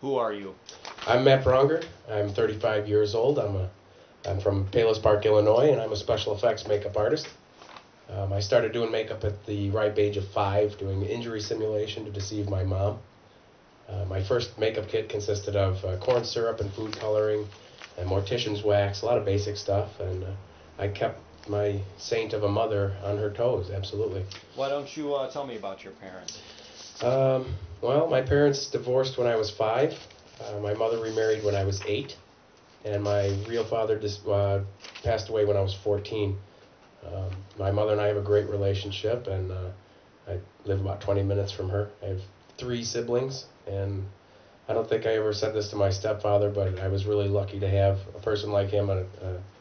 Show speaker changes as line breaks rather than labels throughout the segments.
Who are you?
I'm Matt Pronger. I'm 35 years old. I'm from Palos Park, Illinois, and I'm a special effects makeup artist. I started doing makeup at the ripe age of 5, doing injury simulation to deceive my mom. My first makeup kit consisted of corn syrup and food coloring, and mortician's wax, a lot of basic stuff, and I kept my saint of a mother on her toes, absolutely.
Why don't you tell me about your parents?
Well, my parents divorced when I was 5. My mother remarried when I was 8, and my real father passed away when I was 14. My mother and I have a great relationship, and I live about 20 minutes from her. I have 3 siblings, and I don't think I ever said this to my stepfather, but I was really lucky to have a person like him, a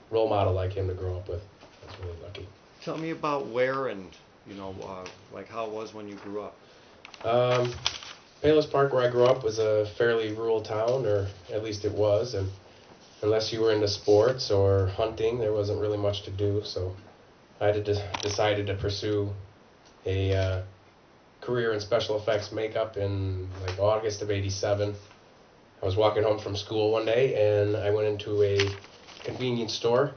role model like him to grow up with. I was really lucky.
Tell me about where and, like how it was when you grew up.
Palos Park, where I grew up, was a fairly rural town, or at least it was, and unless you were into sports or hunting, there wasn't really much to do, so I decided to pursue a career in special effects makeup in like August of '87. I was walking home from school one day, and I went into a convenience store,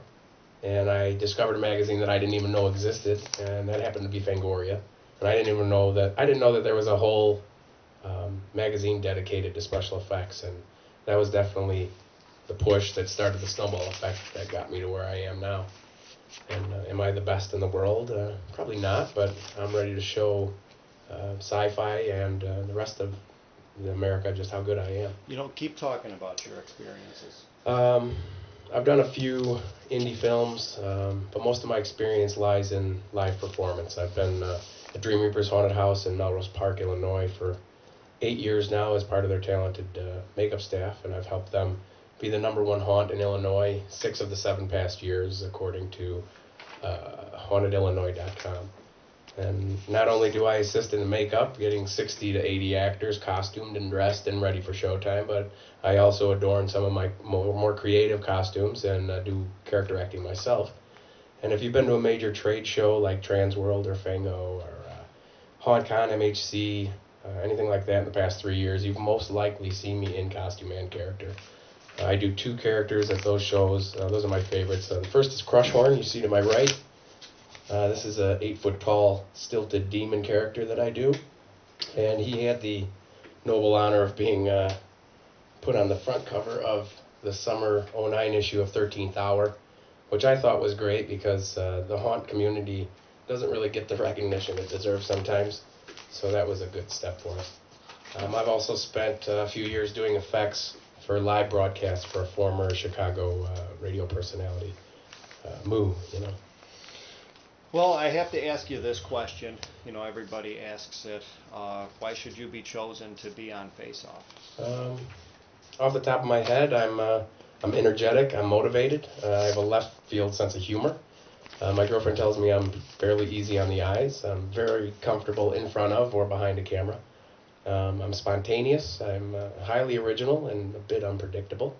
and I discovered a magazine that I didn't even know existed, and that happened to be Fangoria. And I didn't know that there was a whole magazine dedicated to special effects, and that was definitely the push that started the snowball effect that got me to where I am now. And am I the best in the world? Probably not, but I'm ready to show SyFy and the rest of America just how good I am.
Keep talking about your experiences.
I've done a few indie films, but most of my experience lies in live performance. I've been at Dream Reaper's Haunted House in Melrose Park, Illinois for 8 years now as part of their talented makeup staff, and I've helped them be the #1 haunt in Illinois 6 of the 7 past years, according to hauntedillinois.com. And not only do I assist in the makeup, getting 60 to 80 actors costumed and dressed and ready for showtime, but I also adorn some of my more creative costumes and do character acting myself. And if you've been to a major trade show like Transworld or Fango or HauntCon, MHC, anything like that in the past 3 years, you've most likely seen me in costume and character. I do 2 characters at those shows. Those are my favorites. The first is Crushhorn, you see to my right. This is a 8-foot-tall stilted demon character that I do. And he had the noble honor of being put on the front cover of the summer '09 issue of 13th Hour, which I thought was great because the haunt community doesn't really get the recognition it deserves sometimes. So that was a good step for us. I've also spent a few years doing effects for live broadcasts for a former Chicago radio personality, Moo,
Well, I have to ask you this question. Everybody asks it. Why should you be chosen to be on FaceOff?
Off the top of my head, I'm energetic, I'm motivated, I have a left field sense of humor. My girlfriend tells me I'm fairly easy on the eyes. I'm very comfortable in front of or behind a camera. I'm spontaneous, I'm highly original and a bit unpredictable.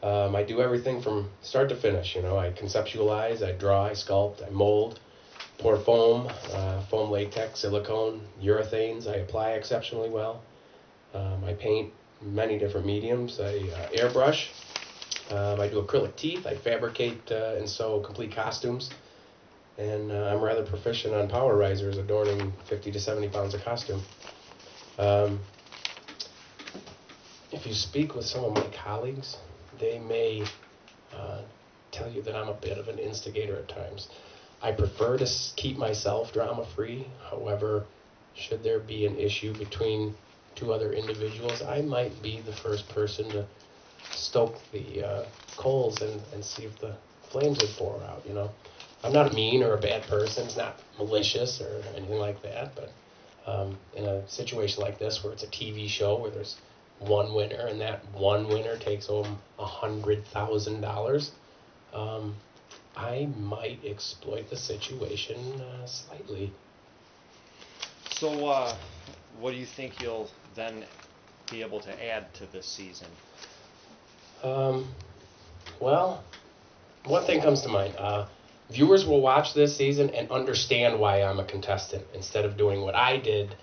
I do everything from start to finish. I conceptualize, I draw, I sculpt, I mold, pour foam, foam latex, silicone, urethanes. I apply exceptionally well. I paint many different mediums. I airbrush. I do acrylic teeth. I fabricate and sew complete costumes. And I'm rather proficient on power risers, adorning 50 to 70 pounds of costume. If you speak with some of my colleagues, they may tell you that I'm a bit of an instigator at times. I prefer to keep myself drama-free. However, should there be an issue between 2 other individuals, I might be the first person to stoke the coals and see if the flames would pour out, I'm not mean or a bad person. It's not malicious or anything like that, but in a situation like this where it's a TV show where there's one winner and that one winner takes home $100,000, I might exploit the situation slightly.
So what do you think you'll then be able to add to this season?
Well, one thing comes to mind. Viewers will watch this season and understand why I'm a contestant instead of doing what I did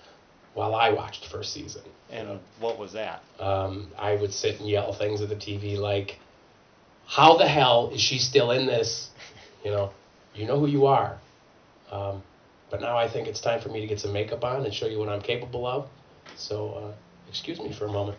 while I watched first season.
And what was that?
I would sit and yell things at the TV like, how the hell is she still in this? You know who you are. But now I think it's time for me to get some makeup on and show you what I'm capable of. So excuse me for a moment.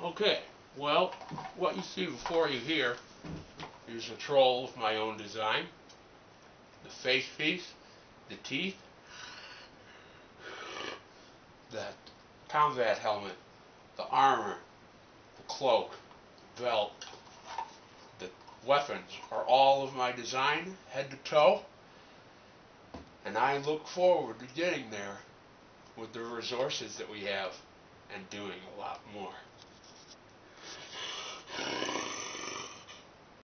Okay, well, what you see before you here is a troll of my own design. The face piece, the teeth, the combat helmet, the armor, the cloak, the belt, the weapons are all of my design, head to toe. And I look forward to getting there with the resources that we have and doing a lot more.